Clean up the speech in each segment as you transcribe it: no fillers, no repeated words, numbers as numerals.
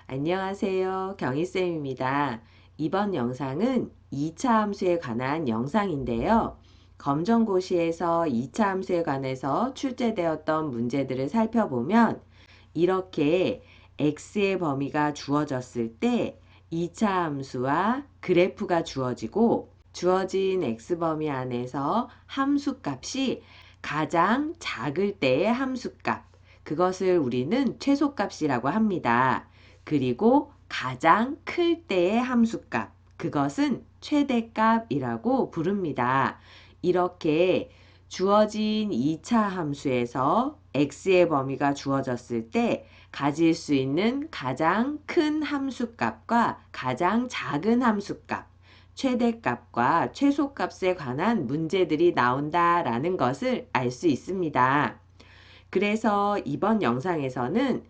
안녕하세요. 경희쌤입니다. 이번 영상은 2차 함수에 관한 영상인데요. 검정고시에서 2차 함수에 관해서 출제되었던 문제들을 살펴보면 이렇게 x의 범위가 주어졌을 때 2차 함수와 그래프가 주어지고 주어진 x범위 안에서 함수값이 가장 작을 때의 함수값, 그것을 우리는 최소값이라고 합니다. 그리고 가장 클 때의 함수값, 그것은 최대값이라고 부릅니다. 이렇게 주어진 2차 함수에서 x의 범위가 주어졌을 때 가질 수 있는 가장 큰 함수값과 가장 작은 함수값, 최대값과 최소값에 관한 문제들이 나온다라는 것을 알 수 있습니다. 그래서 이번 영상에서는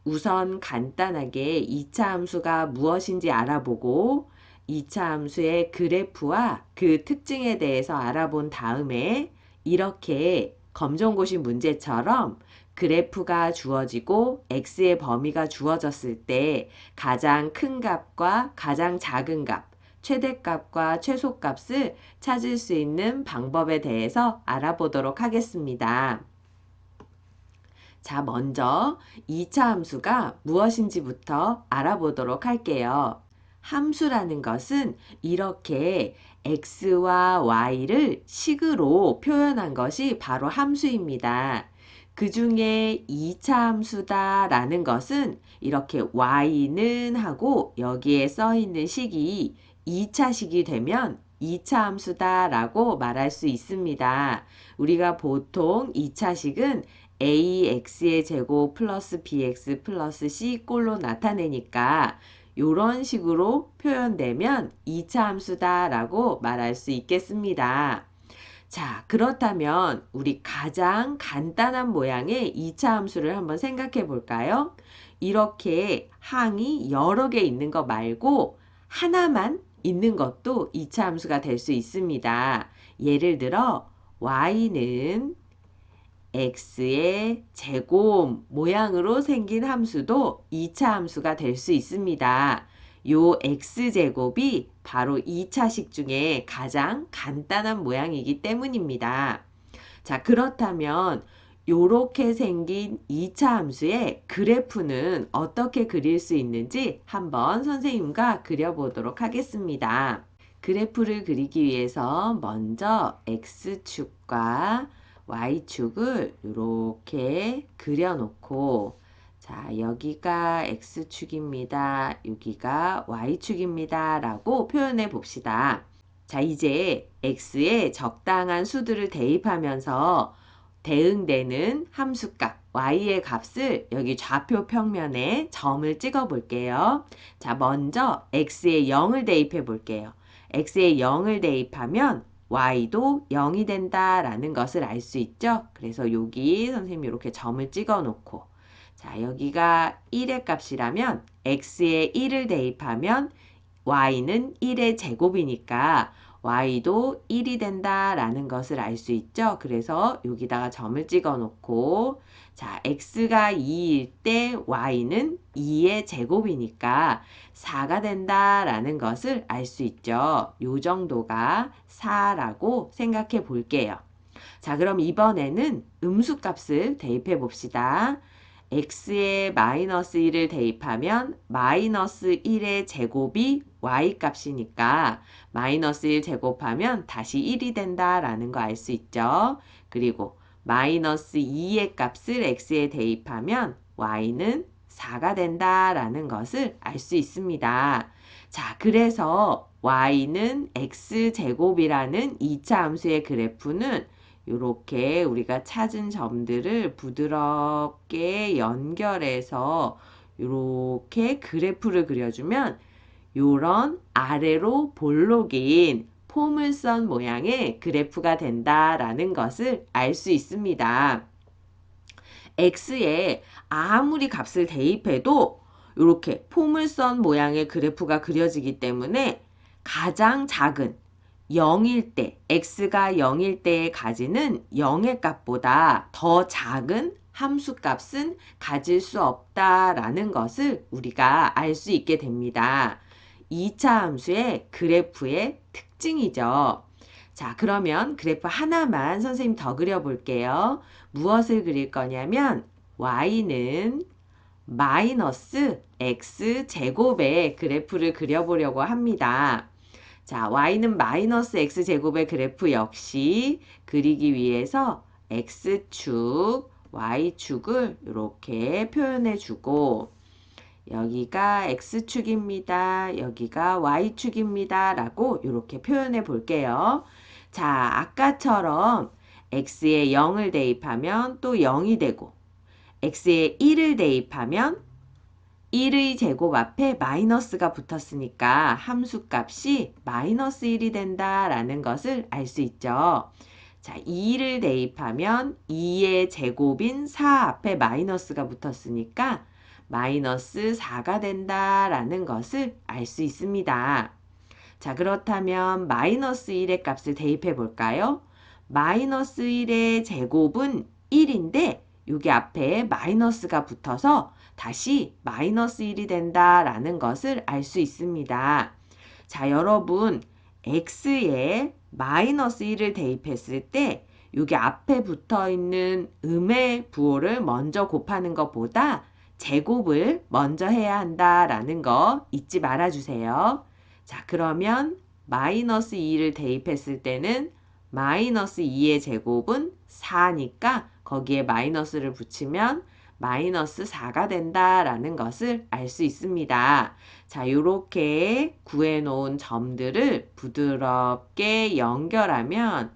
우선 간단하게 2차 함수가 무엇인지 알아보고 2차 함수의 그래프와 그 특징에 대해서 알아본 다음에 이렇게 검정고시 문제처럼 그래프가 주어지고 x의 범위가 주어졌을 때 가장 큰 값과 가장 작은 값, 최대값과 최소값을 찾을 수 있는 방법에 대해서 알아보도록 하겠습니다. 자, 먼저 2차 함수가 무엇인지부터 알아보도록 할게요. 함수라는 것은 이렇게 x와 y를 식으로 표현한 것이 바로 함수입니다. 그 중에 2차 함수다라는 것은 이렇게 y는 하고 여기에 써 있는 식이 2차 식이 되면 2차 함수다라고 말할 수 있습니다. 우리가 보통 2차 식은 ax의 제곱 플러스 bx 플러스 c 꼴로 나타내니까 이런 식으로 표현되면 2차 함수다라고 말할 수 있겠습니다. 자, 그렇다면 우리 가장 간단한 모양의 2차 함수를 한번 생각해 볼까요? 이렇게 항이 여러 개 있는 거 말고 하나만 있는 것도 2차 함수가 될 수 있습니다. 예를 들어 y는 x의 제곱 모양으로 생긴 함수도 2차 함수가 될 수 있습니다. 요 x제곱이 바로 2차식 중에 가장 간단한 모양이기 때문입니다. 자, 그렇다면 요렇게 생긴 2차 함수의 그래프는 어떻게 그릴 수 있는지 한번 선생님과 그려보도록 하겠습니다. 그래프를 그리기 위해서 먼저 x축과 y축을 이렇게 그려놓고 자, 여기가 x축입니다. 여기가 y축입니다. 라고 표현해 봅시다. 자, 이제 x에 적당한 수들을 대입하면서 대응되는 함수값 y의 값을 여기 좌표 평면에 점을 찍어 볼게요. 자, 먼저 x에 0을 대입해 볼게요. x에 0을 대입하면 y도 0이 된다라는 것을 알 수 있죠. 그래서 여기 선생님이 이렇게 점을 찍어 놓고 자, 여기가 1의 값이라면 x에 1을 대입하면 y는 1의 제곱이니까 y도 1이 된다라는 것을 알 수 있죠. 그래서 여기다가 점을 찍어 놓고 자, x가 2일 때 y는 2의 제곱이니까 4가 된다라는 것을 알 수 있죠. 요 정도가 4라고 생각해 볼게요. 자, 그럼 이번에는 음수값을 대입해 봅시다. x에 마이너스 1을 대입하면 마이너스 1의 제곱이 y값이니까 마이너스 1 제곱하면 다시 1이 된다라는 거 알 수 있죠. 그리고 마이너스 2의 값을 x에 대입하면 y는 4가 된다라는 것을 알 수 있습니다. 자, 그래서 y는 x제곱이라는 2차 함수의 그래프는 이렇게 우리가 찾은 점들을 부드럽게 연결해서 이렇게 그래프를 그려주면 이런 아래로 볼록인 포물선 모양의 그래프가 된다라는 것을 알 수 있습니다. x에 아무리 값을 대입해도 이렇게 포물선 모양의 그래프가 그려지기 때문에 가장 작은 0일 때, x가 0일 때에 가지는 0의 값보다 더 작은 함수값은 가질 수 없다라는 것을 우리가 알 수 있게 됩니다. 2차 함수의 그래프의 특징이죠. 자, 그러면 그래프 하나만 선생님 더 그려볼게요. 무엇을 그릴 거냐면 y는 마이너스 x제곱의 그래프를 그려보려고 합니다. 자, y는 마이너스 x제곱의 그래프 역시 그리기 위해서 x축, y축을 이렇게 표현해 주고 여기가 x축입니다. 여기가 y축입니다. 라고 이렇게 표현해 볼게요. 자, 아까처럼 x에 0을 대입하면 또 0이 되고 x에 1을 대입하면 1의 제곱 앞에 마이너스가 붙었으니까 함수값이 마이너스 1이 된다라는 것을 알 수 있죠. 자, 2를 대입하면 2의 제곱인 4 앞에 마이너스가 붙었으니까 마이너스 4가 된다라는 것을 알 수 있습니다. 자, 그렇다면 마이너스 1의 값을 대입해 볼까요? 마이너스 1의 제곱은 1인데 여기 앞에 마이너스가 붙어서 다시 마이너스 1이 된다라는 것을 알 수 있습니다. 자, 여러분 x에 마이너스 1을 대입했을 때 여기 앞에 붙어 있는 음의 부호를 먼저 곱하는 것보다 제곱을 먼저 해야 한다라는 거 잊지 말아 주세요. 자, 그러면 마이너스 2를 대입했을 때는 마이너스 2의 제곱은 4니까 거기에 마이너스를 붙이면 마이너스 4가 된다라는 것을 알 수 있습니다. 자, 이렇게 구해놓은 점들을 부드럽게 연결하면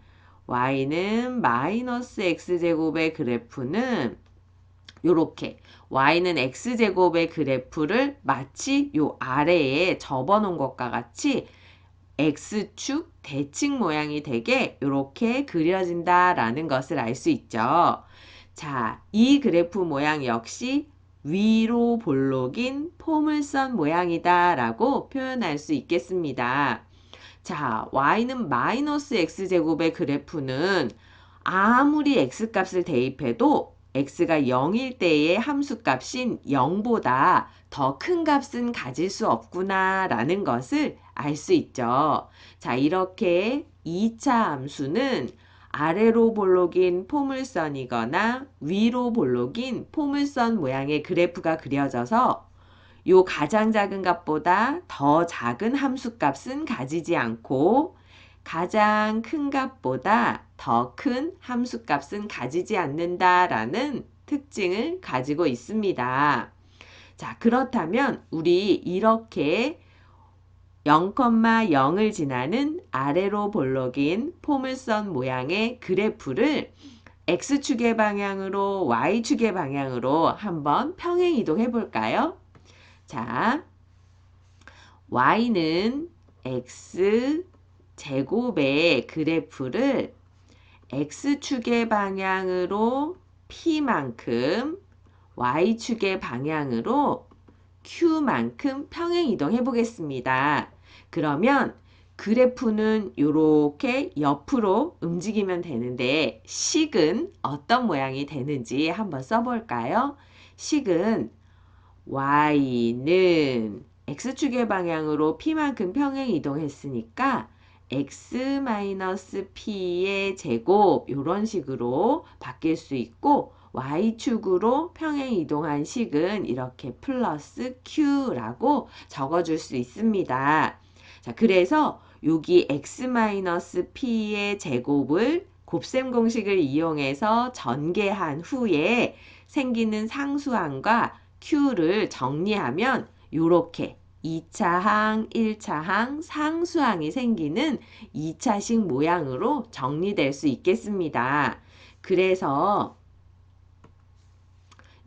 y는 마이너스 x제곱의 그래프는 요렇게 y는 x제곱의 그래프를 마치 요 아래에 접어놓은 것과 같이 x축 대칭 모양이 되게 이렇게 그려진다라는 것을 알 수 있죠. 자, 이 그래프 모양 역시 위로 볼록인 포물선 모양이다 라고 표현할 수 있겠습니다. 자, y는 마이너스 x제곱의 그래프는 아무리 x값을 대입해도 x가 0일 때의 함수값인 0보다 더 큰 값은 가질 수 없구나 라는 것을 알 수 있죠. 자, 이렇게 2차 함수는 아래로 볼록인 포물선이거나 위로 볼록인 포물선 모양의 그래프가 그려져서 요 가장 작은 값보다 더 작은 함수값은 가지지 않고 가장 큰 값보다 더 큰 함수값은 가지지 않는다라는 특징을 가지고 있습니다. 자, 그렇다면 우리 이렇게 0,0을 지나는 아래로 볼록인 포물선 모양의 그래프를 x축의 방향으로 y축의 방향으로 한번 평행 이동해 볼까요? 자, y는 x제곱의 그래프를 x축의 방향으로 p만큼 y축의 방향으로 q만큼 평행 이동해 보겠습니다. 그러면 그래프는 이렇게 옆으로 움직이면 되는데 식은 어떤 모양이 되는지 한번 써볼까요? 식은 y는 x축의 방향으로 p만큼 평행 이동했으니까 x-p의 제곱 이런 식으로 바뀔 수 있고 y축으로 평행 이동한 식은 이렇게 플러스 q라고 적어줄 수 있습니다. 자, 그래서 여기 x-p의 제곱을 곱셈 공식을 이용해서 전개한 후에 생기는 상수항과 q를 정리하면 이렇게 2차항, 1차항, 상수항이 생기는 2차식 모양으로 정리될 수 있겠습니다. 그래서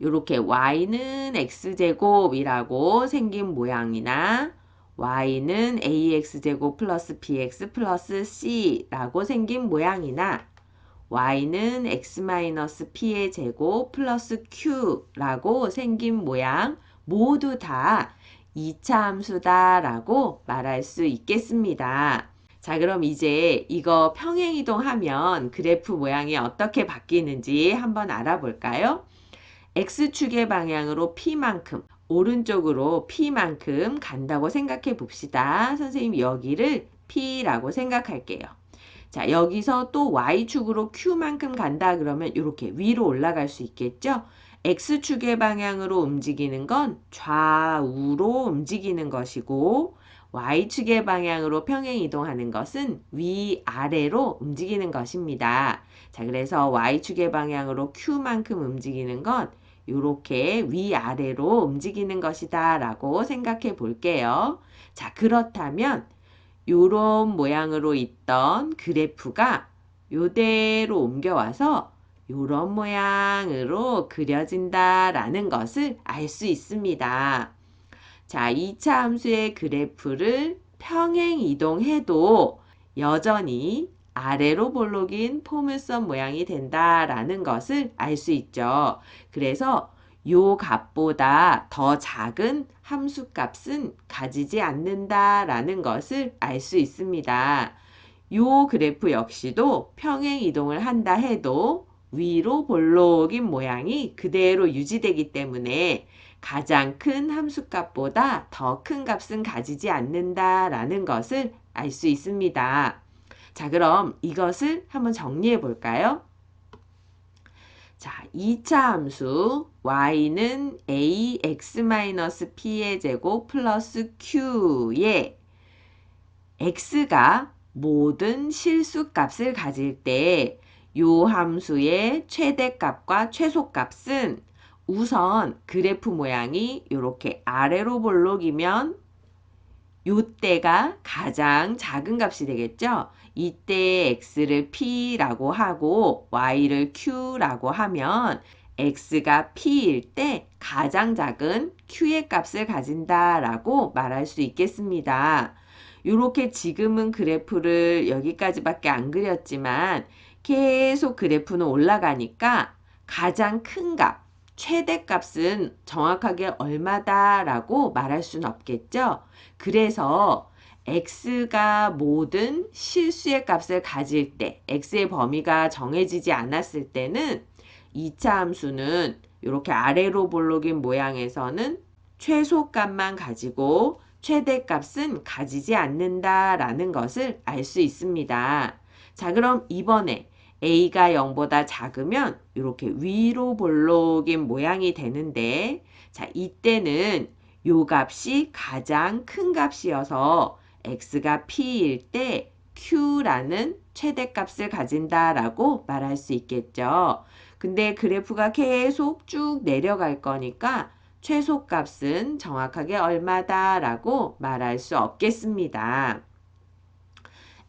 이렇게 y는 x제곱이라고 생긴 모양이나 y는 ax제곱 플러스 bx 플러스 c라고 생긴 모양이나 y는 x-p의 제곱 플러스 q라고 생긴 모양 모두 다 2차 함수다 라고 말할 수 있겠습니다. 자, 그럼 이제 이거 평행 이동하면 그래프 모양이 어떻게 바뀌는지 한번 알아볼까요? x축의 방향으로 p만큼 오른쪽으로 p만큼 간다고 생각해 봅시다. 선생님 여기를 p라고 생각할게요. 자, 여기서 또 y축으로 q만큼 간다 그러면 이렇게 위로 올라갈 수 있겠죠? x축의 방향으로 움직이는 건 좌우로 움직이는 것이고 y축의 방향으로 평행 이동하는 것은 위아래로 움직이는 것입니다. 자, 그래서 y축의 방향으로 q만큼 움직이는 건 이렇게 위아래로 움직이는 것이다 라고 생각해 볼게요. 자, 그렇다면 요런 모양으로 있던 그래프가 요대로 옮겨와서 요런 모양으로 그려진다라는 것을 알 수 있습니다. 자, 2차 함수의 그래프를 평행 이동해도 여전히 아래로 볼록인 포물선 모양이 된다라는 것을 알 수 있죠. 그래서 요 값보다 더 작은 함수 값은 가지지 않는다라는 것을 알 수 있습니다. 요 그래프 역시도 평행 이동을 한다 해도 위로 볼록인 모양이 그대로 유지되기 때문에 가장 큰 함수값보다 더 큰 값은 가지지 않는다라는 것을 알 수 있습니다. 자, 그럼 이것을 한번 정리해 볼까요? 자, 2차 함수 y는 ax-p의 제곱 플러스 q에 x가 모든 실수값을 가질 때 요 함수의 최대값과 최소값은 우선 그래프 모양이 이렇게 아래로 볼록이면 요때가 가장 작은 값이 되겠죠. 이때 x를 p라고 하고 y를 q라고 하면 x가 p일 때 가장 작은 q의 값을 가진다라고 말할 수 있겠습니다. 이렇게 지금은 그래프를 여기까지밖에 안 그렸지만 계속 그래프는 올라가니까 가장 큰 값, 최대값은 정확하게 얼마다라고 말할 수는 없겠죠. 그래서 x가 모든 실수의 값을 가질 때, x의 범위가 정해지지 않았을 때는 2차 함수는 이렇게 아래로 볼록인 모양에서는 최소값만 가지고 최대값은 가지지 않는다라는 것을 알 수 있습니다. 자, 그럼 이번에 a가 0보다 작으면 이렇게 위로 볼록인 모양이 되는데, 자, 이때는 요 값이 가장 큰 값이어서 x가 p일 때 q라는 최대값을 가진다라고 말할 수 있겠죠. 근데 그래프가 계속 쭉 내려갈 거니까 최소값은 정확하게 얼마다라고 말할 수 없겠습니다.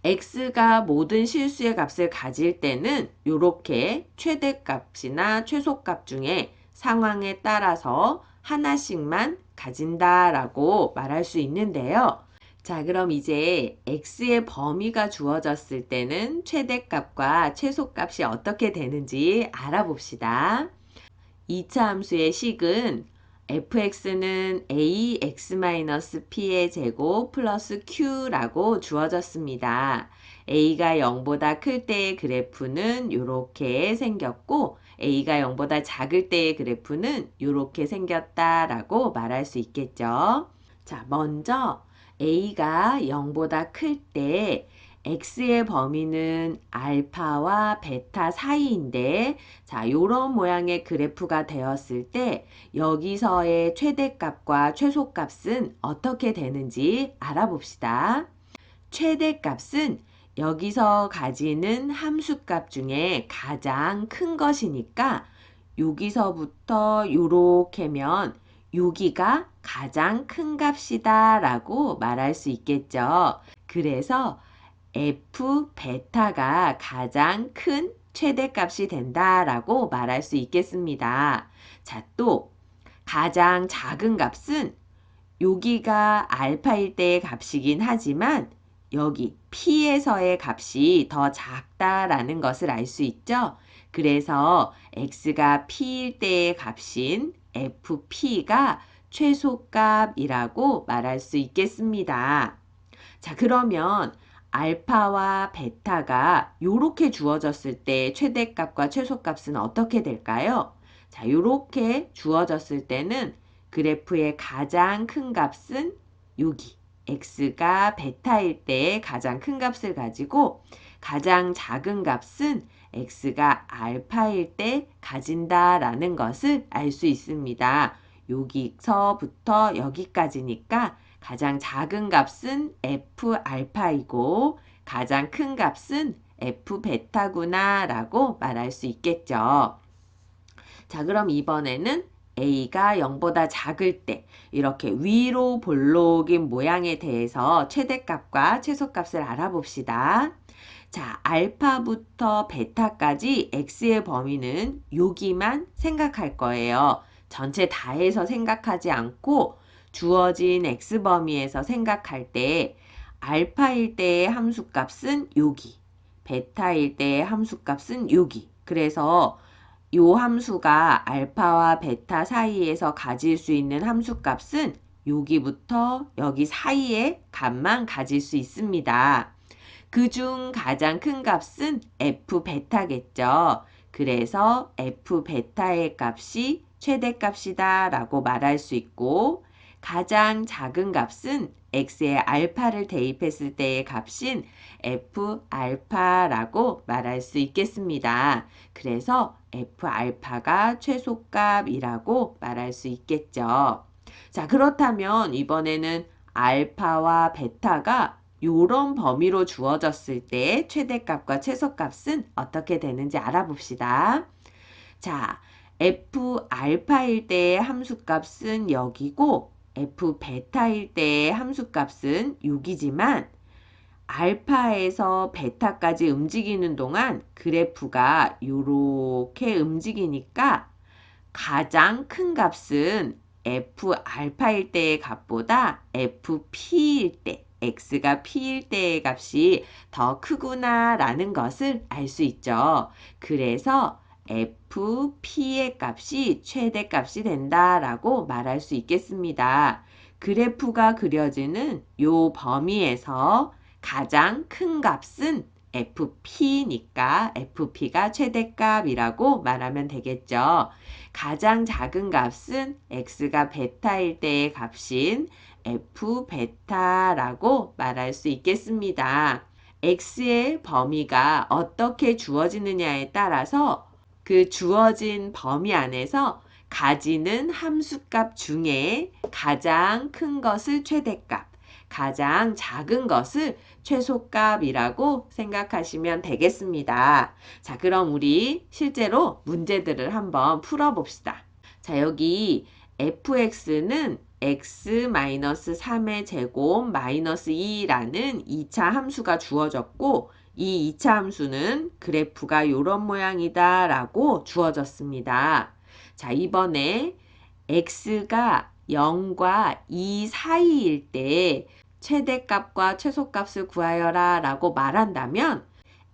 x가 모든 실수의 값을 가질 때는 이렇게 최대값이나 최소값 중에 상황에 따라서 하나씩만 가진다라고 말할 수 있는데요. 자, 그럼 이제 x의 범위가 주어졌을 때는 최대값과 최소값이 어떻게 되는지 알아봅시다. 2차 함수의 식은 fx는 ax-p의 제곱 플러스 q라고 주어졌습니다. a가 0보다 클 때의 그래프는 이렇게 생겼고 a가 0보다 작을 때의 그래프는 이렇게 생겼다라고 말할 수 있겠죠. 자, 먼저 a가 0보다 클 때 x의 범위는 알파와 베타 사이인데, 자, 요런 모양의 그래프가 되었을 때 여기서의 최대값과 최소값은 어떻게 되는지 알아봅시다. 최대값은 여기서 가지는 함수값 중에 가장 큰 것이니까 여기서부터 요렇게면 여기가 가장 큰 값이다 라고 말할 수 있겠죠. 그래서 f 베타가 가장 큰 최대값이 된다라고 말할 수 있겠습니다. 자, 또 가장 작은 값은 여기가 알파일 때의 값이긴 하지만 여기 p에서의 값이 더 작다라는 것을 알 수 있죠. 그래서 x가 p일 때의 값인 fp가 최소값이라고 말할 수 있겠습니다. 자, 그러면 알파와 베타가 이렇게 주어졌을 때 최대값과 최소값은 어떻게 될까요? 자, 요렇게 주어졌을 때는 그래프의 가장 큰 값은 여기 x가 베타일 때의 가장 큰 값을 가지고 가장 작은 값은 x가 알파일 때 가진다라는 것을 알 수 있습니다. 여기서부터 여기까지니까 가장 작은 값은 f 알파이고 가장 큰 값은 f 베타구나 라고 말할 수 있겠죠. 자, 그럼 이번에는 a가 0보다 작을 때 이렇게 위로 볼록인 모양에 대해서 최대값과 최소값을 알아봅시다. 자, 알파부터 베타까지 x의 범위는 여기만 생각할 거예요. 전체 다 해서 생각하지 않고 주어진 x 범위에서 생각할 때 알파일 때의 함수값은 여기, 베타일 때의 함수값은 여기. 그래서 요 함수가 알파와 베타 사이에서 가질 수 있는 함수값은 여기부터 여기 사이의 값만 가질 수 있습니다. 그중 가장 큰 값은 f 베타겠죠. 그래서 f 베타의 값이 최대값이다 라고 말할 수 있고 가장 작은 값은 x에 알파를 대입했을 때의 값인 f 알파라고 말할 수 있겠습니다. 그래서 f 알파가 최소값이라고 말할 수 있겠죠. 자, 그렇다면 이번에는 알파와 베타가 요런 범위로 주어졌을 때 최대값과 최소값은 어떻게 되는지 알아봅시다. 자, f 알파일 때의 함수값은 여기고 f 베타일 때의 함수값은 여기지만 알파에서 베타까지 움직이는 동안 그래프가 이렇게 움직이니까 가장 큰 값은 f 알파일 때의 값보다 f p일 때, x가 p일 때의 값이 더 크구나 라는 것을 알 수 있죠. 그래서 f p의 값이 최대값이 된다라고 말할 수 있겠습니다. 그래프가 그려지는 요 범위에서 가장 큰 값은 fp니까 fp가 최대값이라고 말하면 되겠죠. 가장 작은 값은 x가 베타일 때의 값인 f 베타라고 말할 수 있겠습니다. x의 범위가 어떻게 주어지느냐에 따라서 그 주어진 범위 안에서 가지는 함수값 중에 가장 큰 것을 최대값, 가장 작은 것을 최소값이라고 생각하시면 되겠습니다. 자, 그럼 우리 실제로 문제들을 한번 풀어봅시다. 자, 여기 fx는 x-3의 제곱 마이너스 2라는 2차 함수가 주어졌고 이 2차 함수는 그래프가 이런 모양이다 라고 주어졌습니다. 자, 이번에 x가 0과 2 사이일 때 최대값과 최소값을 구하여라 라고 말한다면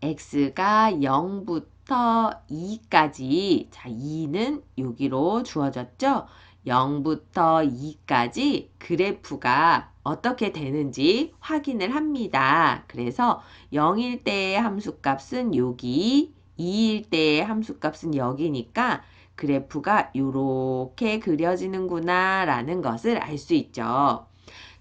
x가 0부터 2까지, 자, 2는 여기로 주어졌죠? 0부터 2까지 그래프가 어떻게 되는지 확인을 합니다. 그래서 0일 때의 함수값은 여기, 2일 때의 함수값은 여기니까 그래프가 이렇게 그려지는구나 라는 것을 알 수 있죠.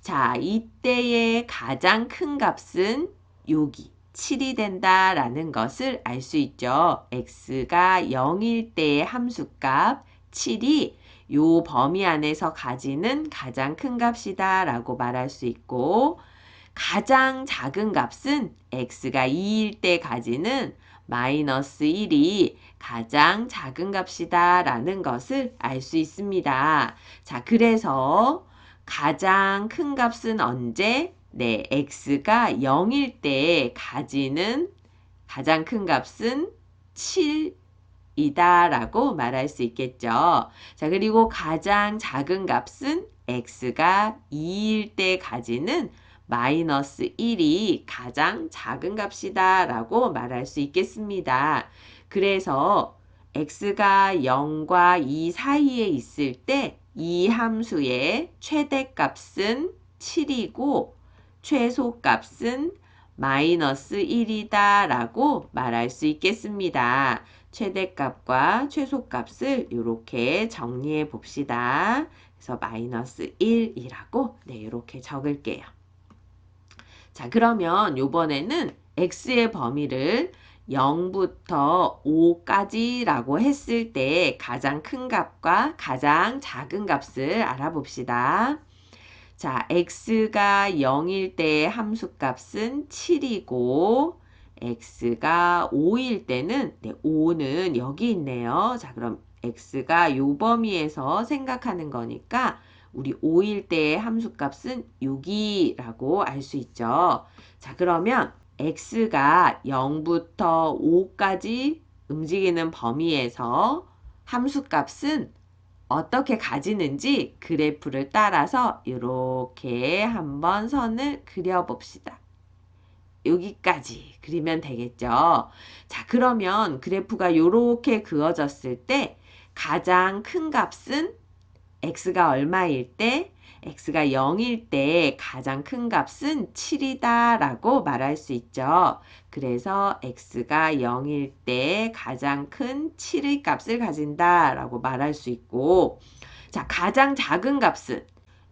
자, 이때의 가장 큰 값은 여기 7이 된다라는 것을 알 수 있죠. x가 0일 때의 함수값 7이 요 범위 안에서 가지는 가장 큰 값이다 라고 말할 수 있고 가장 작은 값은 x가 2일 때 가지는 마이너스 1이 가장 작은 값이다 라는 것을 알 수 있습니다. 자, 그래서 가장 큰 값은 언제? 네, x가 0일 때 가지는 가장 큰 값은 7이다 라고 말할 수 있겠죠. 자, 그리고 가장 작은 값은 x가 2일 때 가지는 마이너스 1이 가장 작은 값이다 라고 말할 수 있겠습니다. 그래서 x가 0과 2 사이에 있을 때 이 함수의 최대값은 7이고 최소값은 마이너스 1이다 라고 말할 수 있겠습니다. 최대값과 최소값을 이렇게 정리해 봅시다. 그래서 마이너스 1이라고 이렇게 적을게요. 자, 그러면 이번에는 x의 범위를 0부터 5까지라고 했을 때 가장 큰 값과 가장 작은 값을 알아봅시다. 자, x가 0일 때의 함수값은 7이고 x가 5일 때는 5는 여기 있네요. 자, 그럼 x가 요 범위에서 생각하는 거니까 우리 5일 때의 함수값은 6이라고 알 수 있죠. 자, 그러면 x가 0부터 5까지 움직이는 범위에서 함수값은 어떻게 가지는지 그래프를 따라서 이렇게 한번 선을 그려봅시다. 여기까지 그리면 되겠죠. 자, 그러면 그래프가 이렇게 그어졌을 때 가장 큰 값은 x가 얼마일 때, x가 0일 때 가장 큰 값은 7이다 라고 말할 수 있죠. 그래서 x가 0일 때 가장 큰 7의 값을 가진다 라고 말할 수 있고, 자, 가장 작은 값은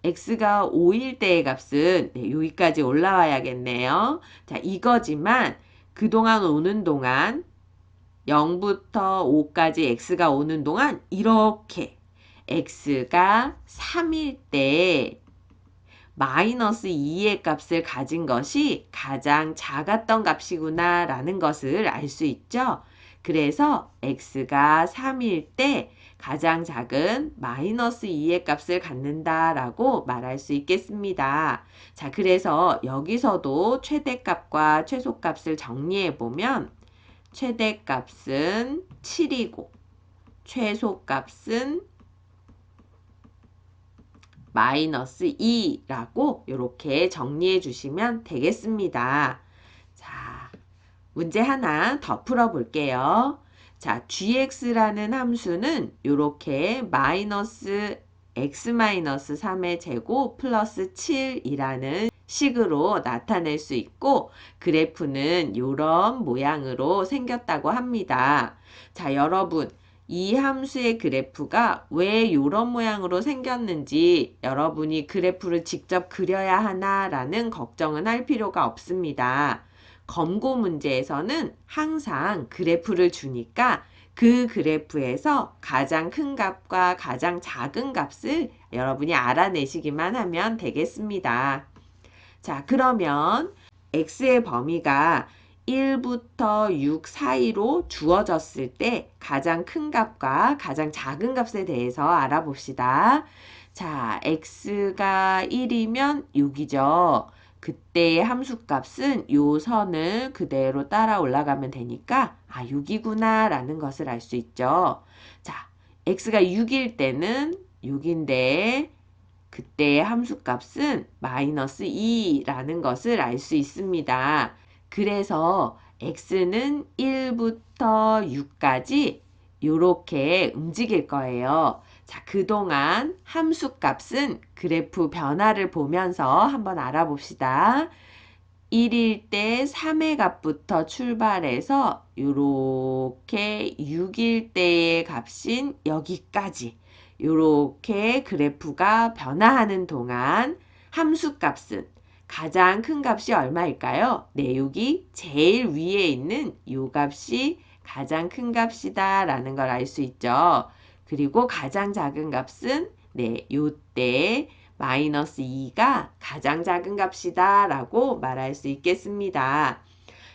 x가 5일 때의 값은 여기까지 올라와야겠네요. 자, 이거지만 그동안 오는 동안 0부터 5까지 x가 오는 동안 이렇게 x가 3일 때 마이너스 2의 값을 가진 것이 가장 작았던 값이구나 라는 것을 알 수 있죠. 그래서 x가 3일 때 가장 작은 마이너스 2의 값을 갖는다 라고 말할 수 있겠습니다. 자, 그래서 여기서도 최대값과 최소값을 정리해 보면 최대값은 7이고 최소값은 마이너스 2라고 이렇게 정리해 주시면 되겠습니다. 자, 문제 하나 더 풀어볼게요. 자, gx라는 함수는 이렇게 마이너스 x-3의 제곱 플러스 7이라는 식으로 나타낼 수 있고 그래프는 이런 모양으로 생겼다고 합니다. 자, 여러분 이 함수의 그래프가 왜 이런 모양으로 생겼는지 여러분이 그래프를 직접 그려야 하나라는 걱정은 할 필요가 없습니다. 검고 문제에서는 항상 그래프를 주니까 그 그래프에서 가장 큰 값과 가장 작은 값을 여러분이 알아내시기만 하면 되겠습니다. 자, 그러면 x의 범위가 1부터 6 사이로 주어졌을 때 가장 큰 값과 가장 작은 값에 대해서 알아봅시다. 자, x가 1이면 6이죠. 그때의 함수값은 요 선을 그대로 따라 올라가면 되니까 6이구나 라는 것을 알 수 있죠. 자, x가 6일 때는 6인데 그때의 함수값은 마이너스 2라는 것을 알 수 있습니다. 그래서 x는 1부터 6까지 이렇게 움직일 거예요. 자, 그동안 함수값은 그래프 변화를 보면서 한번 알아봅시다. 1일 때 3의 값부터 출발해서 이렇게 6일 때의 값인 여기까지 이렇게 그래프가 변화하는 동안 함수값은 가장 큰 값이 얼마일까요? 네, 여기 제일 위에 있는 이 값이 가장 큰 값이다 라는 걸 알 수 있죠. 그리고 가장 작은 값은 요때 마이너스 2가 가장 작은 값이다 라고 말할 수 있겠습니다.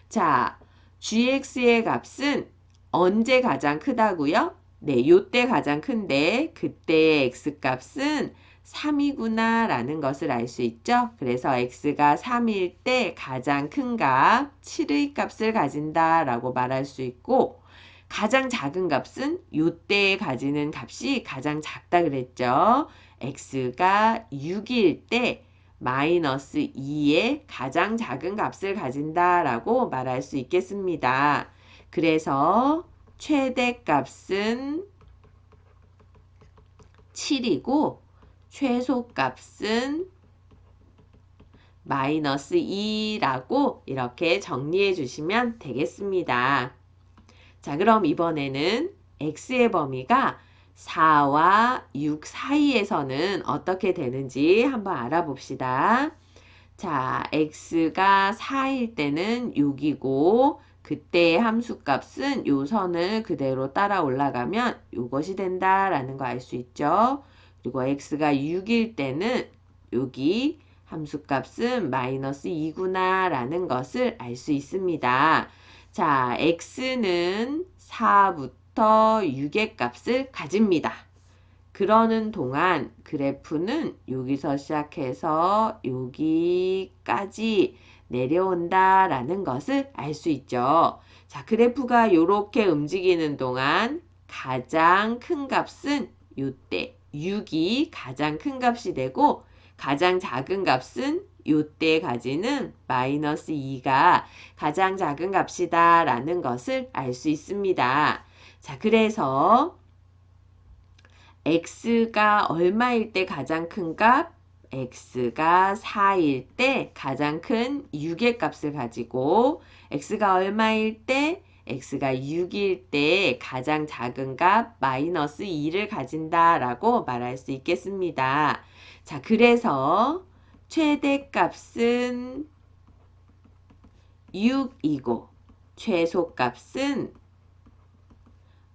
자, gx의 값은 언제 가장 크다고요? 네, 요때 가장 큰데 그때의 x값은 3이구나 라는 것을 알 수 있죠. 그래서 x가 3일 때 가장 큰 값, 7의 값을 가진다 라고 말할 수 있고 가장 작은 값은 요때 가지는 값이 가장 작다 그랬죠. x가 6일 때 마이너스 2의 가장 작은 값을 가진다 라고 말할 수 있겠습니다. 그래서 최대값은 7이고 최소값은 마이너스 2라고 이렇게 정리해 주시면 되겠습니다. 자, 그럼 이번에는 x의 범위가 4와 6 사이에서는 어떻게 되는지 한번 알아봅시다. 자, x가 4일 때는 6이고 그때의 함수값은 요 선을 그대로 따라 올라가면 요것이 된다라는 거 알 수 있죠. 그리고 x가 6일 때는 여기 함수값은 마이너스 2구나 라는 것을 알 수 있습니다. 자, x는 4부터 6의 값을 가집니다. 그러는 동안 그래프는 여기서 시작해서 여기까지 내려온다라는 것을 알 수 있죠. 자, 그래프가 이렇게 움직이는 동안 가장 큰 값은 요때 6이 가장 큰 값이 되고 가장 작은 값은 요때 가지는 마이너스 2가 가장 작은 값이다 라는 것을 알 수 있습니다. 자, 그래서 x가 얼마일 때 가장 큰 값? x가 4일 때 가장 큰 6의 값을 가지고 x가 얼마일 때? x가 6일 때 가장 작은 값 마이너스 2를 가진다라고 말할 수 있겠습니다. 자, 그래서 최대값은 6이고 최소값은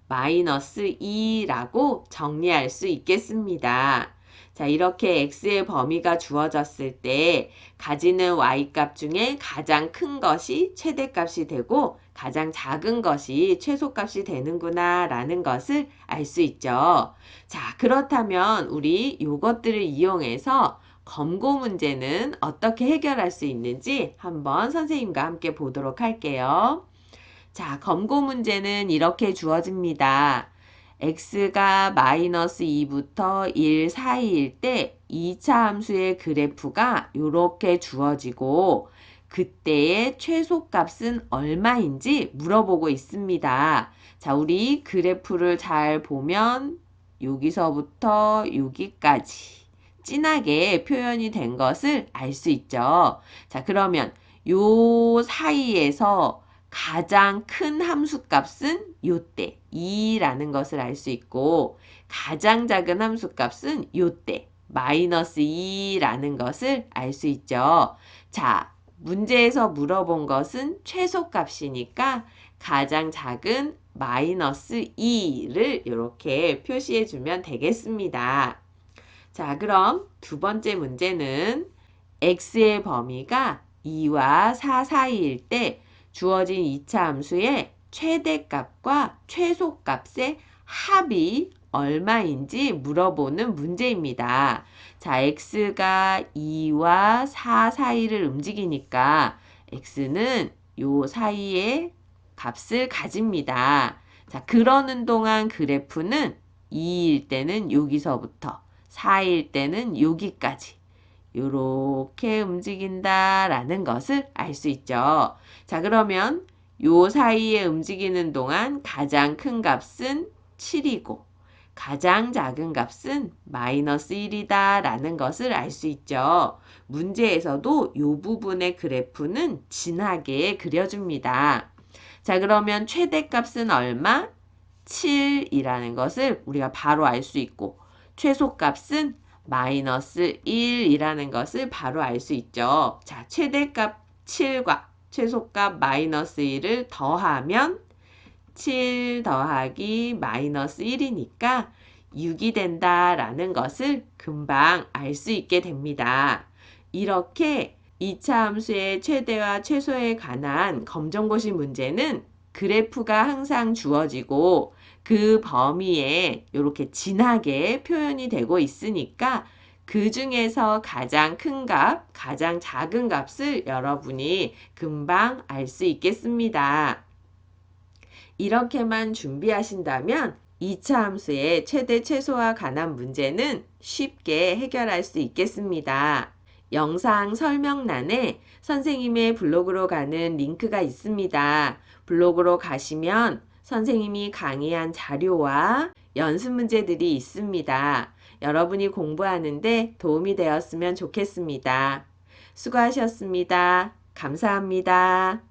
마이너스 2라고 정리할 수 있겠습니다. 자, 이렇게 x의 범위가 주어졌을 때 가지는 y값 중에 가장 큰 것이 최대값이 되고 가장 작은 것이 최소값이 되는구나 라는 것을 알 수 있죠. 자, 그렇다면 우리 이것들을 이용해서 검고 문제는 어떻게 해결할 수 있는지 한번 선생님과 함께 보도록 할게요. 자, 검고 문제는 이렇게 주어집니다. x가 마이너스 2부터 1 사이일 때 2차 함수의 그래프가 이렇게 주어지고 그때의 최소값은 얼마인지 물어보고 있습니다. 자, 우리 그래프를 잘 보면 여기서부터 여기까지 진하게 표현이 된 것을 알 수 있죠. 자, 그러면 요 사이에서 가장 큰 함수값은 요때 2라는 것을 알 수 있고 가장 작은 함수값은 요때 마이너스 2라는 것을 알 수 있죠. 자, 문제에서 물어본 것은 최소값이니까 가장 작은 마이너스 2를 이렇게 표시해 주면 되겠습니다. 자, 그럼 두 번째 문제는 x의 범위가 2와 4 사이일 때 주어진 2차 함수의 최대값과 최소값의 합이 얼마인지 물어보는 문제입니다. 자, x가 2와 4 사이를 움직이니까 x는 요 사이에 값을 가집니다. 자, 그러는 동안 그래프는 2일 때는 여기서부터 4일 때는 여기까지 이렇게 움직인다라는 것을 알 수 있죠. 자, 그러면 요 사이에 움직이는 동안 가장 큰 값은 7이고 가장 작은 값은 마이너스 1이다 라는 것을 알 수 있죠. 문제에서도 요 부분의 그래프는 진하게 그려줍니다. 자, 그러면 최대값은 얼마? 7이라는 것을 우리가 바로 알 수 있고 최소값은 마이너스 1이라는 것을 바로 알 수 있죠. 자, 최대값 7과 최소값 마이너스 1을 더하면 7 더하기 마이너스 1이니까 6이 된다라는 것을 금방 알 수 있게 됩니다. 이렇게 2차 함수의 최대와 최소에 관한 검정고시 문제는 그래프가 항상 주어지고 그 범위에 이렇게 진하게 표현이 되고 있으니까 그 중에서 가장 큰 값, 가장 작은 값을 여러분이 금방 알 수 있겠습니다. 이렇게만 준비하신다면 2차 함수의 최대 최소와 관한 문제는 쉽게 해결할 수 있겠습니다. 영상 설명란에 선생님의 블로그로 가는 링크가 있습니다. 블로그로 가시면 선생님이 강의한 자료와 연습 문제들이 있습니다. 여러분이 공부하는데 도움이 되었으면 좋겠습니다. 수고하셨습니다. 감사합니다.